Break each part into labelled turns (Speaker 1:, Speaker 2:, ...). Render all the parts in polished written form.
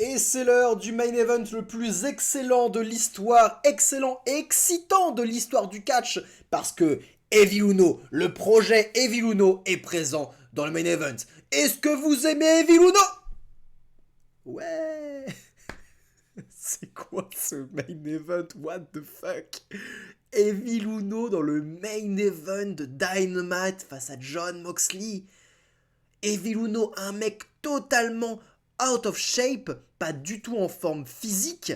Speaker 1: Et c'est l'heure du main event le plus excellent de l'histoire, excellent et excitant de l'histoire du catch, parce que Evil Uno, le projet Evil Uno est présent dans le main event. Est-ce que vous aimez Evil Uno? Ouais. C'est quoi ce main event? What the fuck? Evil Uno dans le main event de Dynamite face à Jon Moxley. Evil Uno, un mec totalement out of shape, pas du tout en forme physique,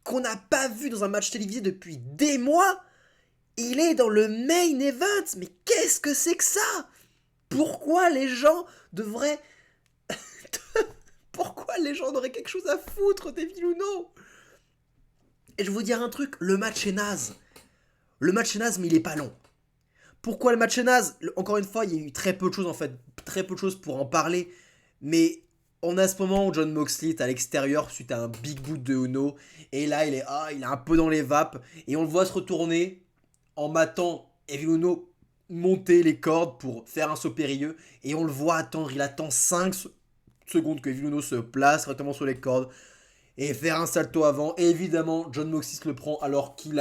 Speaker 1: qu'on n'a pas vu dans un match télévisé depuis des mois. Il est dans le main event, mais qu'est-ce que c'est que ça? Pourquoi les gens devraient... Pourquoi les gens auraient quelque chose à foutre d'Evil Uno? Et je vais vous dire un truc, le match est naze. Le match est naze, mais il est pas long. Pourquoi le match est naze? Encore une fois, il y a eu très peu de choses en fait, très peu de choses pour en parler, mais on a ce moment où Jon Moxley est à l'extérieur suite à un big boot de Uno, et là il est un peu dans les vapes, et on le voit se retourner en matant Evil Uno monter les cordes pour faire un saut périlleux, et on le voit attendre, il attend 5 secondes que Evil Uno se place directement sur les cordes, et faire un salto avant. Et évidemment, Jon Moxley le prend alors qu'il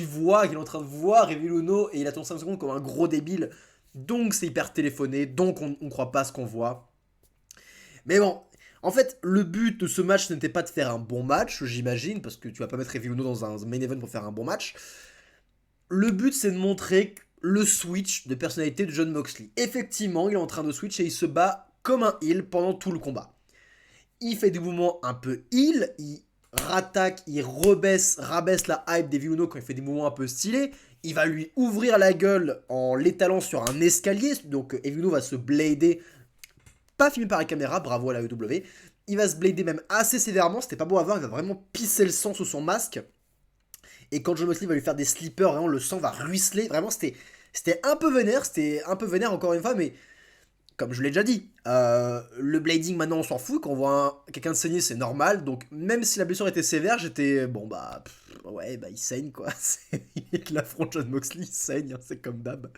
Speaker 1: voit, qu'il est en train de voir Evil Uno, et il attend 5 secondes comme un gros débile. Donc c'est hyper téléphoné, donc on croit pas ce qu'on voit. Mais bon, en fait, le but de ce match n'était pas de faire un bon match, j'imagine, parce que tu vas pas mettre Evil Uno dans un main event pour faire un bon match. Le but, c'est de montrer le switch de personnalité de Jon Moxley. Effectivement, il est en train de switch et il se bat comme un heel pendant tout le combat. Il fait des mouvements un peu heel, il rattaque, il rabaisse la hype d'Evil Uno quand il fait des mouvements un peu stylés. Il va lui ouvrir la gueule en l'étalant sur un escalier, donc Evil Uno va se blader, pas filmé par la caméra, bravo à la EW. Il va se blader même assez sévèrement, c'était pas beau à voir, il va vraiment pisser le sang sous son masque. Et quand Jon Moxley va lui faire des slippers, vraiment le sang va ruisseler, vraiment c'était un peu vénère encore une fois, mais comme je l'ai déjà dit, le blading maintenant on s'en fout, quand on voit quelqu'un de saigner c'est normal, donc même si la blessure était sévère, j'étais bon bah ouais bah il saigne quoi, il affronte Jon Moxley, il saigne, hein, c'est comme d'hab.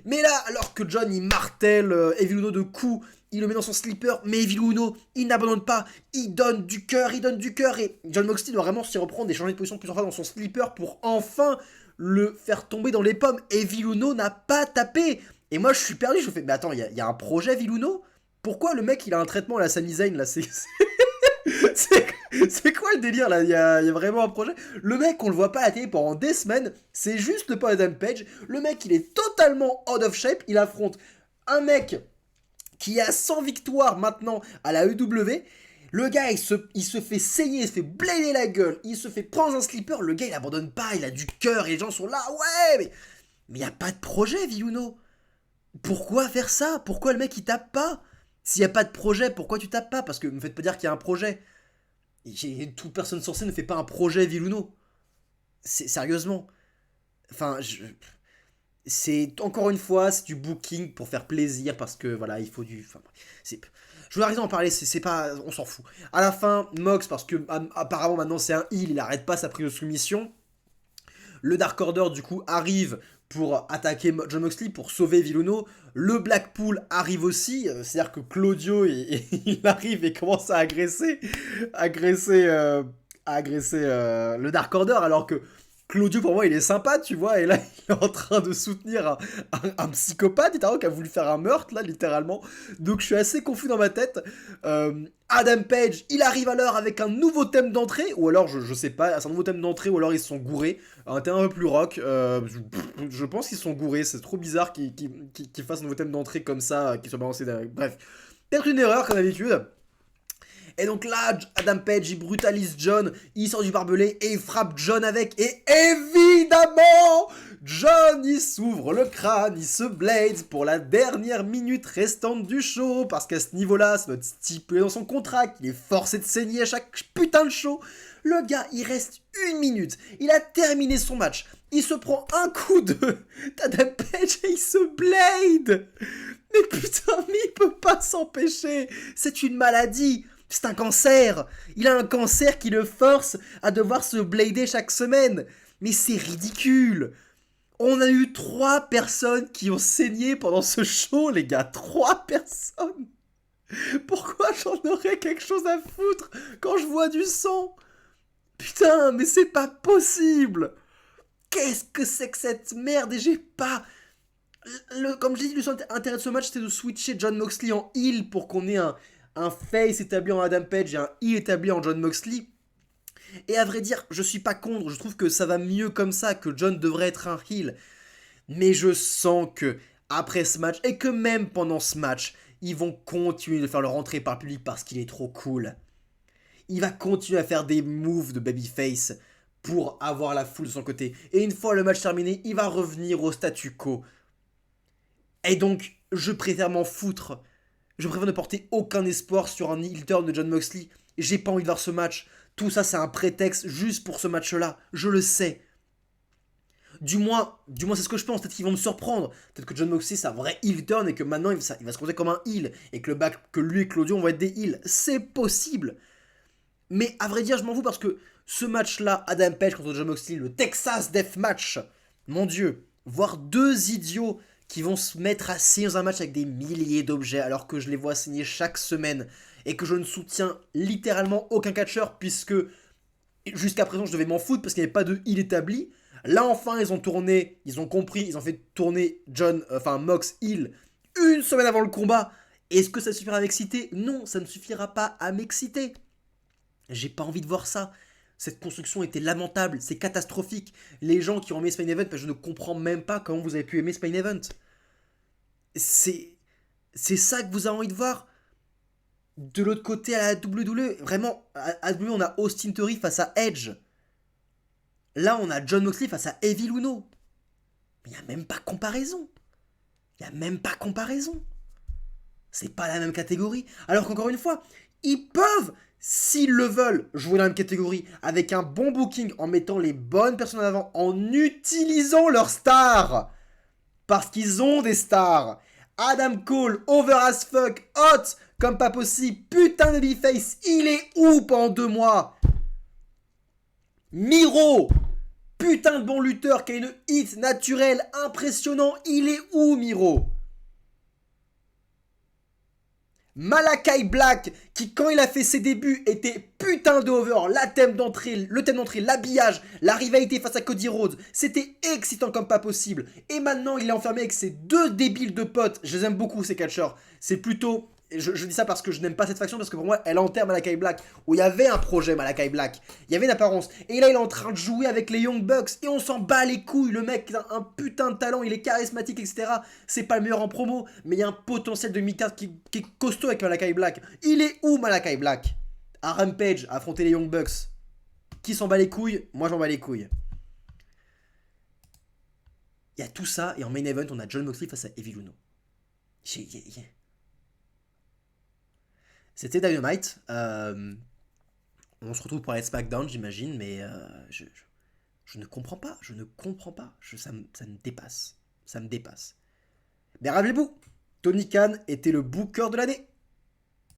Speaker 1: Mais là, alors que Jon il martèle Evil Uno de coups, il le met dans son slipper, mais Evil Uno il n'abandonne pas, il donne du cœur, et Jon Moxley doit vraiment s'y reprendre et changer de position plusieurs fois dans son slipper pour enfin le faire tomber dans les pommes. Evil Uno n'a pas tapé. Et moi je suis perdu, je me fais, mais attends, il y a un projet Evil Uno? Pourquoi le mec il a un traitement à la Sami Zayn là? C'est quoi le délire là? Il y a vraiment un projet. Le mec, on le voit pas à la télé pendant des semaines, c'est juste le pas Adam Page. Le mec il est totalement out of shape, il affronte un mec qui a 100 victoires maintenant à la EW. Le gars, il se fait saigner, il se fait blader la gueule, il se fait prendre un slipper. Le gars, il abandonne pas, il a du cœur et les gens sont là, ouais, mais il n'y a pas de projet, Viuno. Pourquoi faire ça? Pourquoi le mec il tape pas? S'il n'y a pas de projet, pourquoi tu tapes pas? Parce que ne me faites pas dire qu'il y a un projet. Toute personne censée ne fait pas un projet Viluno. Sérieusement. Enfin, c'est encore une fois, c'est du booking pour faire plaisir parce que voilà, il faut du. Enfin, je vous arrête d'en parler, c'est pas. On s'en fout. À la fin, Mox, parce que apparemment maintenant c'est un heal, il arrête pas sa prise de soumission. Le Dark Order, du coup, arrive pour attaquer Jon Moxley, pour sauver Viluno. Le Blackpool arrive aussi, c'est-à-dire que Claudio, il arrive et commence à agresser le Dark Order, alors que Claudio, pour moi, il est sympa, tu vois, et là, il est en train de soutenir un psychopathe, littéralement, qui a voulu faire un meurtre, là, littéralement. Donc, je suis assez confus dans ma tête. Adam Page, il arrive alors avec un nouveau thème d'entrée, ou alors, je sais pas, c'est un nouveau thème d'entrée, ou alors ils se sont gourés. Un thème un peu plus rock. Je pense qu'ils se sont gourés, c'est trop bizarre qu'ils fassent un nouveau thème d'entrée comme ça, qu'ils soient balancés derrière. Bref, peut-être une erreur, comme d'habitude. Et donc là, Adam Page, il brutalise Jon, il sort du barbelé et il frappe Jon avec. Et évidemment, Jon, il s'ouvre le crâne, il se blade pour la dernière minute restante du show. Parce qu'à ce niveau-là, ça doit être stipulé dans son contrat qu'il est forcé de saigner à chaque putain de show. Le gars, il reste 1 minute, il a terminé son match. Il se prend un coup d'Adam Page et il se blade. Mais putain, mais il peut pas s'empêcher. C'est une maladie. C'est un cancer. Il a un cancer qui le force à devoir se blader chaque semaine. Mais c'est ridicule. On a eu 3 personnes qui ont saigné pendant ce show, les gars. 3 personnes. Pourquoi j'en aurais quelque chose à foutre quand je vois du sang? Putain, mais c'est pas possible! Qu'est-ce que c'est que cette merde? Et j'ai pas... comme je l'ai dit, le seul intérêt de ce match, c'était de switcher John Moxley en heel pour qu'on ait un face établi en Adam Page et un heel établi en John Moxley. Et à vrai dire, je suis pas contre, je trouve que ça va mieux comme ça, que John devrait être un heel. Mais je sens que, après ce match, et que même pendant ce match, ils vont continuer de faire leur entrée par le public parce qu'il est trop cool. Il va continuer à faire des moves de babyface pour avoir la foule de son côté. Et une fois le match terminé, il va revenir au statu quo. Et donc, je préfère m'en foutre. Je préfère ne porter aucun espoir sur un heel turn de John Moxley. J'ai pas envie de voir ce match. Tout ça, c'est un prétexte juste pour ce match-là. Je le sais. Du moins c'est ce que je pense. Peut-être qu'ils vont me surprendre. Peut-être que John Moxley, c'est un vrai heel turn et que maintenant, il va se comporter comme un heel. Et que, que lui et Claudio, on va être des heels. C'est possible. Mais à vrai dire, je m'en fous parce que ce match-là, Adam Page contre John Moxley, le Texas Death Match, mon Dieu, voir deux idiots qui vont se mettre à signer dans un match avec des milliers d'objets alors que je les vois signer chaque semaine et que je ne soutiens littéralement aucun catcheur puisque jusqu'à présent je devais m'en foutre parce qu'il n'y avait pas de heel établi. Là enfin ils ont tourné, ils ont compris, ils ont fait tourner Mox heel une semaine avant le combat. Est-ce que ça suffira à m'exciter? Non, ça ne suffira pas à m'exciter. J'ai pas envie de voir ça. Cette construction était lamentable, c'est catastrophique. Les gens qui ont aimé ce main event, je ne comprends même pas comment vous avez pu aimer ce main event. C'est ça que vous avez envie de voir. De l'autre côté, à la WWE, vraiment, à WWE, on a Austin Theory face à Edge. Là, on a John Moxley face à Evil Uno. Mais il n'y a même pas comparaison. Il n'y a même pas comparaison. C'est pas la même catégorie. Alors qu'encore une fois, ils peuvent, s'ils le veulent, jouer dans la même catégorie avec un bon booking, en mettant les bonnes personnes en avant, en utilisant leurs stars. Parce qu'ils ont des stars. Adam Cole, over as fuck, hot, comme pas possible, putain de babyface, il est où pendant 2 mois? Miro, putain de bon lutteur qui a une hit naturelle, impressionnant, il est où Miro? Malakai Black, qui quand il a fait ses débuts était putain de over, le thème d'entrée, l'habillage, la rivalité face à Cody Rhodes, c'était excitant comme pas possible. Et maintenant il est enfermé avec ses deux débiles de potes, je les aime beaucoup ces catcheurs, c'est plutôt... Je dis ça parce que je n'aime pas cette faction, parce que pour moi, elle enterre Malakai Black, où il y avait un projet Malakai Black, il y avait une apparence, et là il est en train de jouer avec les Young Bucks, et on s'en bat les couilles, le mec a un putain de talent, il est charismatique, etc. C'est pas le meilleur en promo, mais il y a un potentiel de mid-card qui est costaud avec Malakai Black. Il est où Malakai Black? À Rampage, à affronter les Young Bucks. Qui s'en bat les couilles? Moi j'en bats les couilles. Il y a tout ça, et en main event, on a John Moxley face à Evil Uno. C'était Dynamite. On se retrouve pour aller SmackDown, j'imagine, mais je ne comprends pas. Je ne comprends pas. Ça me dépasse. Ça me dépasse. Mais rappelez-vous, Tony Khan était le booker de l'année.